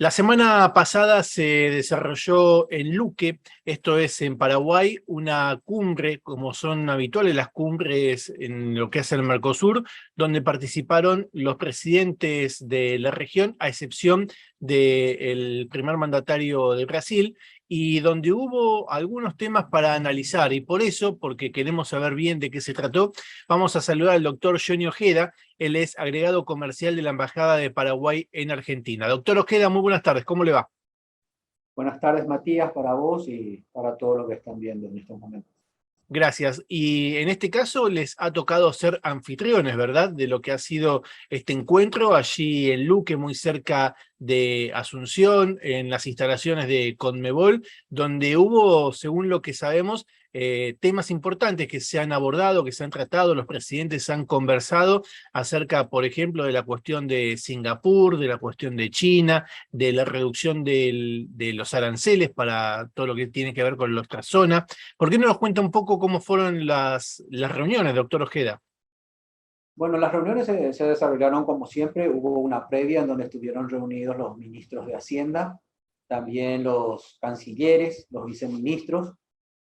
La semana pasada se desarrolló en Luque, esto es en Paraguay, una cumbre, como son habituales las cumbres en lo que hace el Mercosur, donde participaron los presidentes de la región, a excepción del primer mandatario de Brasil, y donde hubo algunos temas para analizar, y por eso, porque queremos saber bien de qué se trató, vamos a saludar al doctor Johnny Ojeda. Él es agregado comercial de la Embajada de Paraguay en Argentina. Doctor Ojeda, muy buenas tardes, ¿cómo le va? Buenas tardes, Matías, para vos y para todos los que están viendo en estos momentos. Gracias. Y en este caso les ha tocado ser anfitriones, ¿verdad? De lo que ha sido este encuentro allí en Luque, muy cerca de Asunción, en las instalaciones de Conmebol, donde hubo, según lo que sabemos, temas importantes que se han abordado, que se han tratado, los presidentes han conversado acerca, por ejemplo, de la cuestión de Singapur, de la cuestión de China, de la reducción de los aranceles para todo lo que tiene que ver con nuestra zona. ¿Por qué no nos cuenta un poco cómo fueron las reuniones, doctor Ojeda? Bueno, las reuniones se desarrollaron como siempre. Hubo una previa en donde estuvieron reunidos los ministros de Hacienda, también los cancilleres, los viceministros.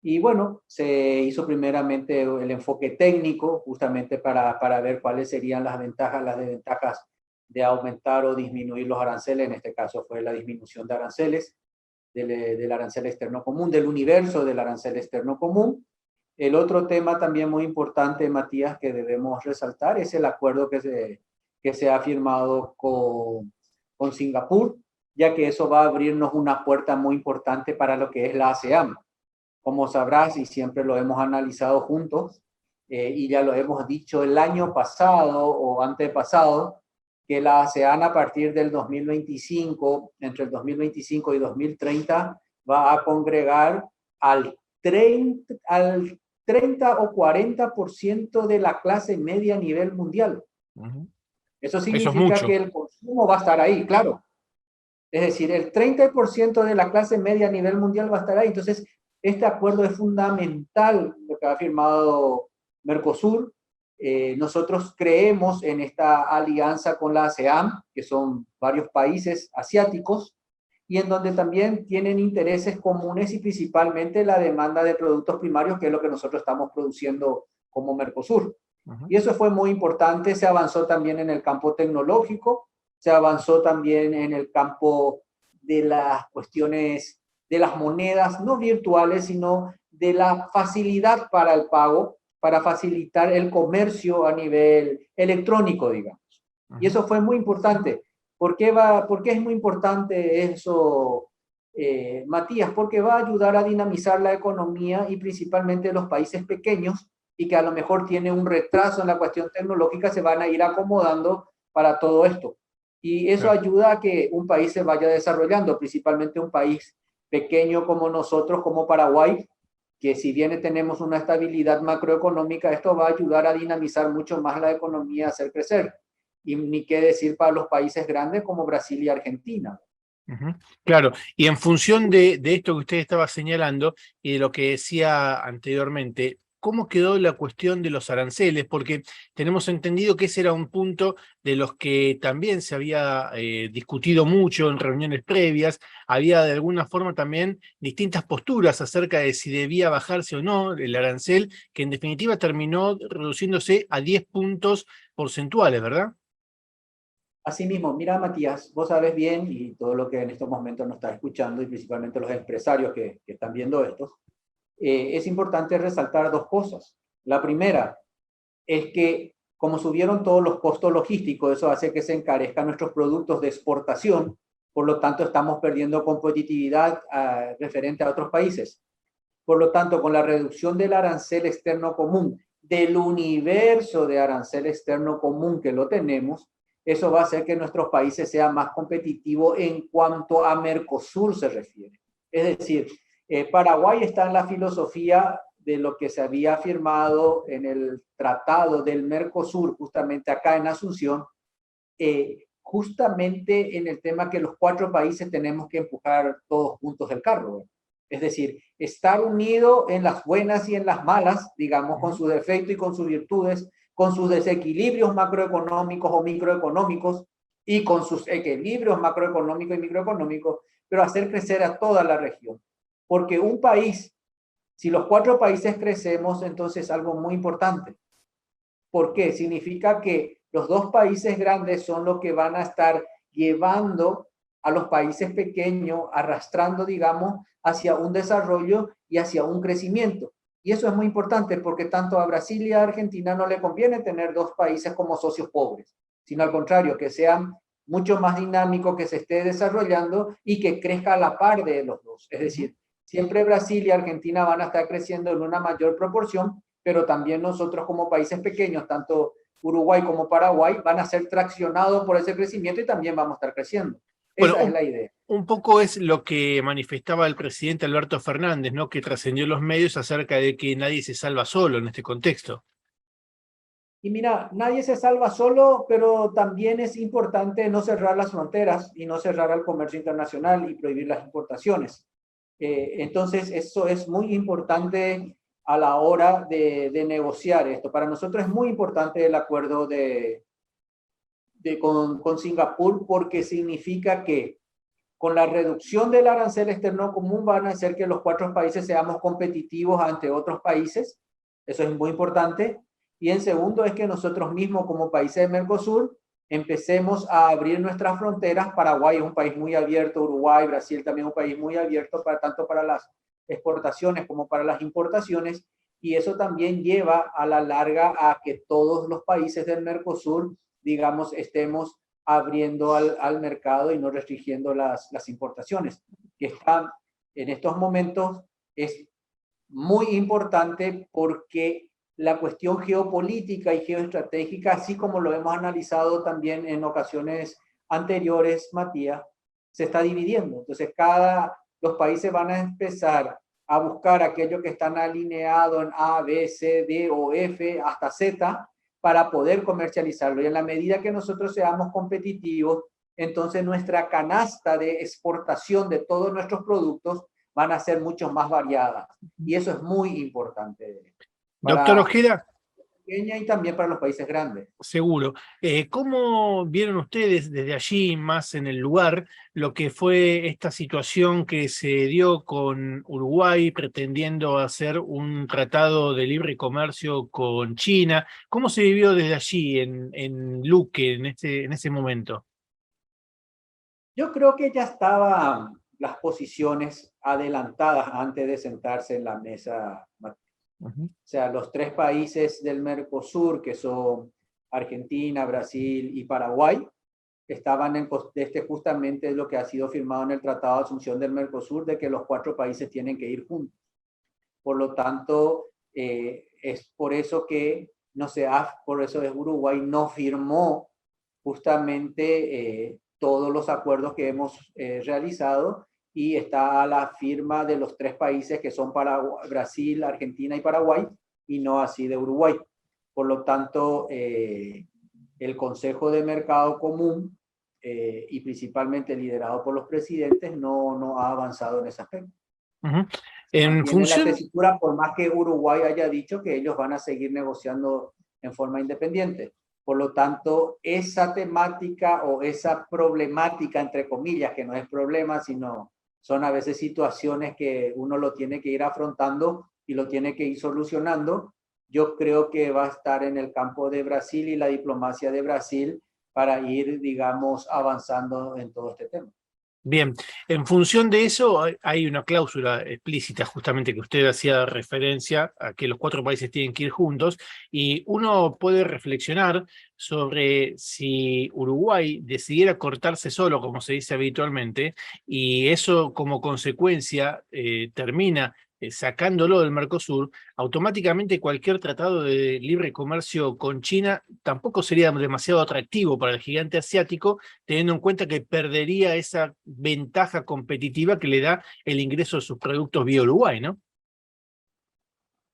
Y bueno, se hizo primeramente el enfoque técnico, justamente para ver cuáles serían las ventajas, las desventajas de aumentar o disminuir los aranceles. En este caso fue la disminución de aranceles, del arancel externo común, del universo del arancel externo común. El otro tema también muy importante, Matías, que debemos resaltar es el acuerdo que se ha firmado con Singapur, ya que eso va a abrirnos una puerta muy importante para lo que es la ASEAN. Como sabrás, y siempre lo hemos analizado juntos, y ya lo hemos dicho el año pasado o antepasado, que la ASEAN a partir del 2025, entre el 2025 y 2030, va a congregar al 30 o 40% de la clase media a nivel mundial. Eso Eso es significa mucho. que el consumo va a estar ahí, claro. Es decir, el 30% de la clase media a nivel mundial va a estar ahí. Entonces, este acuerdo es fundamental, lo que ha firmado Mercosur. Nosotros creemos en esta alianza con la ASEAN, que son varios países asiáticos, y en donde también tienen intereses comunes y principalmente la demanda de productos primarios, que es lo que nosotros estamos produciendo como Mercosur. Y eso fue muy importante. Se avanzó también en el campo tecnológico, se avanzó también en el campo de las cuestiones de las monedas, no virtuales, sino de la facilidad para el pago, para facilitar el comercio a nivel electrónico, digamos. Y eso fue muy importante. ¿Por qué es muy importante eso, Matías? Porque va a ayudar a dinamizar la economía y principalmente los países pequeños y que a lo mejor tienen un retraso en la cuestión tecnológica, se van a ir acomodando para todo esto. Y eso ayuda a que un país se vaya desarrollando, principalmente un país pequeño como nosotros, como Paraguay, que si bien tenemos una estabilidad macroeconómica, esto va a ayudar a dinamizar mucho más la economía, a hacer crecer. Y ni qué decir para los países grandes como Brasil y Argentina. Claro, y en función de esto que usted estaba señalando y de lo que decía anteriormente, ¿cómo quedó la cuestión de los aranceles? Porque tenemos entendido que ese era un punto de los que también se había discutido mucho en reuniones previas. Había de alguna forma también distintas posturas acerca de si debía bajarse o no el arancel, que en definitiva terminó reduciéndose a 10 puntos porcentuales, ¿verdad? Asimismo, mira, Matías, vos sabes bien, y todo lo que en estos momentos nos está escuchando, y principalmente los empresarios que están viendo esto, es importante resaltar dos cosas. La primera es que como subieron todos los costos logísticos, eso hace que se encarezcan nuestros productos de exportación, por lo tanto estamos perdiendo competitividad referente a otros países. Por lo tanto, con la reducción del arancel externo común, del universo de arancel externo común que lo tenemos, eso va a hacer que nuestros países sean más competitivos en cuanto a Mercosur se refiere. Es decir, Paraguay está en la filosofía de lo que se había firmado en el tratado del Mercosur, justamente acá en Asunción, justamente en el tema que los cuatro países tenemos que empujar todos juntos el carro. Es decir, estar unido en las buenas y en las malas, digamos, con sus defectos y con sus virtudes, con sus desequilibrios macroeconómicos o microeconómicos, y con sus equilibrios macroeconómicos y microeconómicos, pero hacer crecer a toda la región. Porque un país, si los 4 países crecemos, entonces es algo muy importante. ¿Por qué? Significa que los 2 países grandes son los que van a estar llevando a los países pequeños, arrastrando, digamos, hacia un desarrollo y hacia un crecimiento. Y eso es muy importante porque tanto a Brasil y a Argentina no le conviene tener 2 países como socios pobres, sino al contrario, que sean mucho más dinámicos, que se esté desarrollando y que crezca a la par de los dos. Es decir, siempre Brasil y Argentina van a estar creciendo en una mayor proporción, pero también nosotros como países pequeños, tanto Uruguay como Paraguay, van a ser traccionados por ese crecimiento y también vamos a estar creciendo. Bueno, Esa es la idea. un poco es lo que manifestaba el presidente Alberto Fernández, ¿no? Que trascendió los medios acerca de que nadie se salva solo en este contexto. Y mira, nadie se salva solo, pero también es importante no cerrar las fronteras y no cerrar al comercio internacional y prohibir las importaciones. Entonces, eso es muy importante a la hora de negociar esto. Para nosotros es muy importante el acuerdo con Singapur porque significa que con la reducción del arancel externo común van a hacer que los 4 países seamos competitivos ante otros países. Eso es muy importante. Y en segundo es que nosotros mismos como países de Mercosur empecemos a abrir nuestras fronteras. Paraguay es un país muy abierto, Uruguay, Brasil también es un país muy abierto para, tanto para las exportaciones como para las importaciones. Y eso también lleva a la larga a que todos los países del Mercosur, digamos, estemos abriendo al mercado y no restringiendo las importaciones, que están en estos momentos es muy importante porque la cuestión geopolítica y geoestratégica, así como lo hemos analizado también en ocasiones anteriores, Matías, se está dividiendo. Entonces, los países van a empezar a buscar aquello que están alineados en A, B, C, D o F hasta Z para poder comercializarlo. Y en la medida que nosotros seamos competitivos, entonces nuestra canasta de exportación de todos nuestros productos van a ser mucho más variadas. Y eso es muy importante Doctor para Ojeda, pequeña y también para los países grandes. seguro. ¿Cómo vieron ustedes desde allí, más en el lugar, lo que fue esta situación que se dio con Uruguay pretendiendo hacer un tratado de libre comercio con China? ¿Cómo se vivió desde allí en Luque en ese momento? Yo creo que ya estaban las posiciones adelantadas antes de sentarse en la mesa. Ujú. O sea, los 3 países del Mercosur, que son Argentina, Brasil y Paraguay, estaban justamente lo que ha sido firmado en el Tratado de Asunción del Mercosur, de que los 4 países tienen que ir juntos. Por lo tanto, es por eso que no se por eso es Uruguay no firmó justamente todos los acuerdos que hemos realizado y está a la firma de los 3 países que son Brasil, Argentina y Paraguay y no así de Uruguay. Por lo tanto, el Consejo de Mercado Común y principalmente liderado por los presidentes no ha avanzado en ese aspecto. Ujú. En Mantiene la función, tesitura por más que Uruguay haya dicho que ellos van a seguir negociando en forma independiente. Por lo tanto, esa temática o esa problemática, entre comillas, que no es problema, sino son a veces situaciones que uno lo tiene que ir afrontando y lo tiene que ir solucionando, yo creo que va a estar en el campo de Brasil y la diplomacia de Brasil para ir, digamos, avanzando en todo este tema. bien, en función de eso hay una cláusula explícita justamente que usted hacía referencia a que los 4 países tienen que ir juntos y uno puede reflexionar sobre si Uruguay decidiera cortarse solo, como se dice habitualmente, y eso como consecuencia termina sacándolo del Mercosur, automáticamente cualquier tratado de libre comercio con China tampoco sería demasiado atractivo para el gigante asiático, teniendo en cuenta que perdería esa ventaja competitiva que le da el ingreso de sus productos vía Uruguay, ¿no?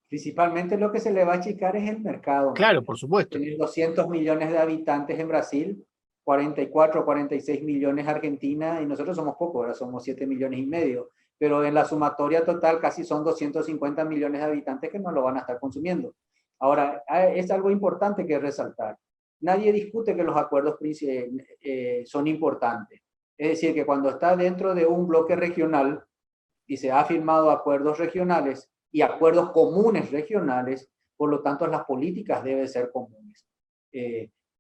Principalmente lo que se le va a achicar es el mercado, Claro, Matías. por supuesto. Tener 200 millones de habitantes en Brasil, 44 o 46 millones Argentina, y nosotros somos pocos, ahora somos 7 millones y medio, pero en la sumatoria total casi son 250 millones de habitantes que no lo van a estar consumiendo. Ahora, es algo importante que resaltar. nadie discute que los acuerdos son importantes. Es decir, que cuando está dentro de un bloque regional y se ha firmado acuerdos regionales y acuerdos comunes regionales, por lo tanto las políticas deben ser comunes.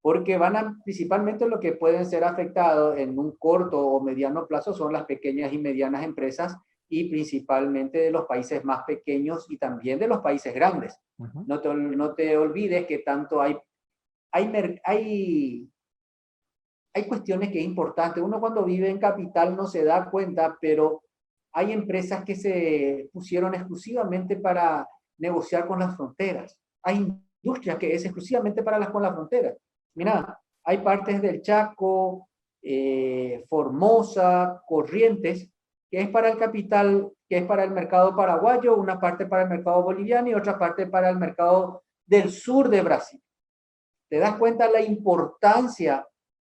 Porque principalmente lo que pueden ser afectados en un corto o mediano plazo son las pequeñas y medianas empresas y principalmente de los países más pequeños y también de los países grandes. Uh-huh. No te olvides que tanto hay cuestiones que es importante. Uno cuando vive en capital no se da cuenta, pero hay empresas que se pusieron exclusivamente para negociar con las fronteras. Hay industrias que es exclusivamente con las fronteras. Mira, hay partes del Chaco, Formosa, Corrientes, que es para el capital, que es para el mercado paraguayo, una parte para el mercado boliviano y otra parte para el mercado del sur de Brasil. ¿Te das cuenta la importancia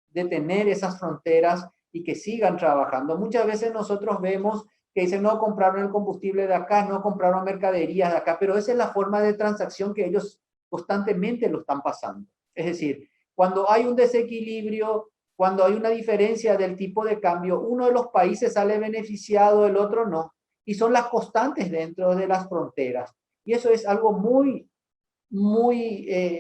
de tener esas fronteras y que sigan trabajando? Muchas veces nosotros vemos que dicen, no compraron el combustible de acá, no compraron mercaderías de acá, pero esa es la forma de transacción que ellos constantemente lo están pasando. Es decir, cuando hay un desequilibrio, cuando hay una diferencia del tipo de cambio, uno de los países sale beneficiado, el otro no. Y son las constantes dentro de las fronteras. Y eso es algo muy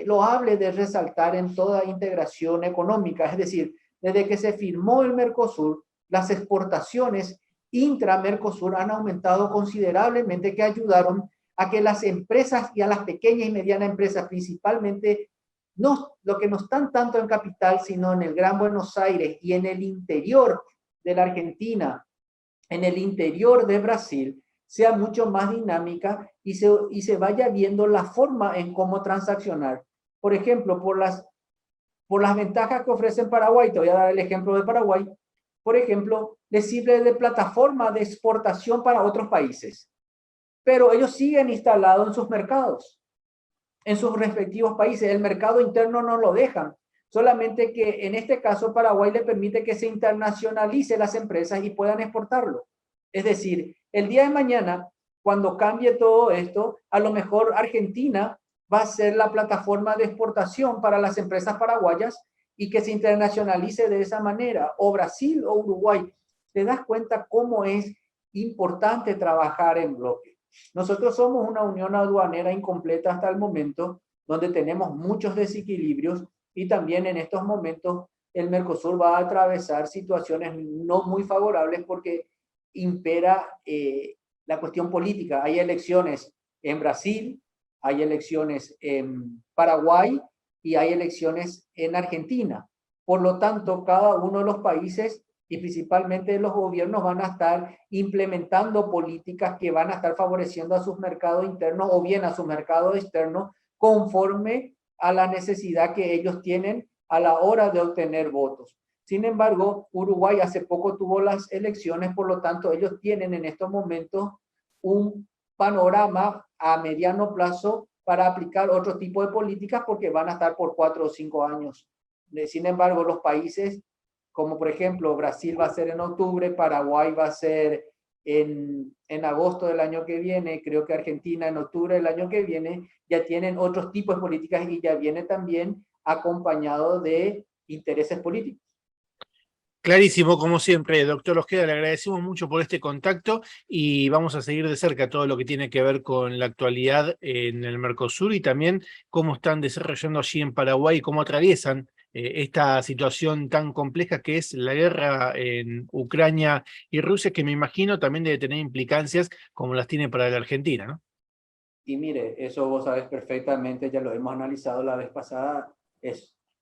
loable de resaltar en toda integración económica. Es decir, desde que se firmó el Mercosur, las exportaciones intra-Mercosur han aumentado considerablemente, que ayudaron a que las empresas y a las pequeñas y medianas empresas, principalmente, lo que no están tanto en capital, sino en el Gran Buenos Aires y en el interior de la Argentina, en el interior de Brasil, sea mucho más dinámica y se vaya viendo la forma en cómo transaccionar. Por ejemplo, por las ventajas que ofrecen Paraguay, te voy a dar el ejemplo de Paraguay, por ejemplo, les sirve de plataforma de exportación para otros países, pero ellos siguen instalados en sus mercados, en sus respectivos países. El mercado interno no lo dejan, solamente que en este caso Paraguay le permite que se internacionalice las empresas y puedan exportarlo. Es decir, el día de mañana, cuando cambie todo esto, a lo mejor Argentina va a ser la plataforma de exportación para las empresas paraguayas y que se internacionalice de esa manera, o Brasil o Uruguay. ¿Te das cuenta cómo es importante trabajar en bloque? Nosotros somos una unión aduanera incompleta hasta el momento, donde tenemos muchos desequilibrios y también en estos momentos el Mercosur va a atravesar situaciones no muy favorables porque impera la cuestión política. Hay elecciones en Brasil, hay elecciones en Paraguay y hay elecciones en Argentina. Por lo tanto, cada uno de los países y principalmente los gobiernos van a estar implementando políticas que van a estar favoreciendo a sus mercados internos o bien a su mercado externo conforme a la necesidad que ellos tienen a la hora de obtener votos. Sin embargo, Uruguay hace poco tuvo las elecciones, por lo tanto, ellos tienen en estos momentos un panorama a mediano plazo para aplicar otro tipo de políticas porque van a estar por 4 o 5 años. Sin embargo, los países como por ejemplo Brasil va a ser en octubre, Paraguay va a ser en agosto del año que viene, creo que Argentina en octubre del año que viene, ya tienen otros tipos de políticas y ya viene también acompañado de intereses políticos. Clarísimo, como siempre, doctor Ojeda, le agradecemos mucho por este contacto y vamos a seguir de cerca todo lo que tiene que ver con la actualidad en el Mercosur y también cómo están desarrollando allí en Paraguay y cómo atraviesan esta situación tan compleja que es la guerra en Ucrania y Rusia, que me imagino también debe tener implicancias como las tiene para la Argentina, ¿no? Y mire, eso vos sabes perfectamente, ya lo hemos analizado la vez pasada,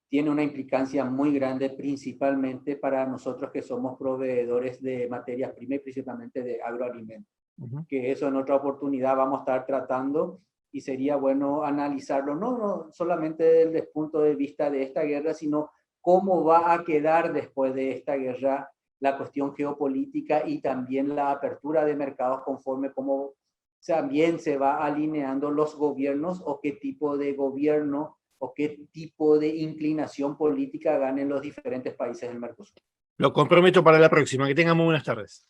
tiene una implicancia muy grande, principalmente para nosotros que somos proveedores de materias primas y principalmente de agroalimentos. Que eso en otra oportunidad vamos a estar tratando y sería bueno analizarlo, no solamente desde el punto de vista de esta guerra, sino cómo va a quedar después de esta guerra la cuestión geopolítica y también la apertura de mercados conforme cómo también se va alineando los gobiernos o qué tipo de gobierno o qué tipo de inclinación política ganen los diferentes países del Mercosur. Lo comprometo para la próxima. Que tengan muy buenas tardes.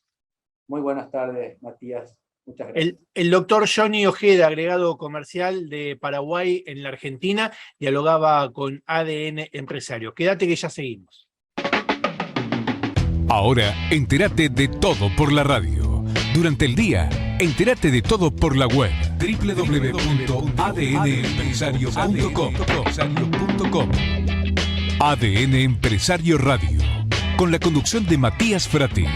Muy buenas tardes, Matías. Muchas gracias. El doctor Johnny Ojeda, agregado comercial de Paraguay en la Argentina, dialogaba con ADN Empresario. Quédate que ya seguimos. Ahora, entérate de todo por la radio. Durante el día, entérate de todo por la web www.adnempresario.com. ADN Empresario Radio, con la conducción de Matías Fratin.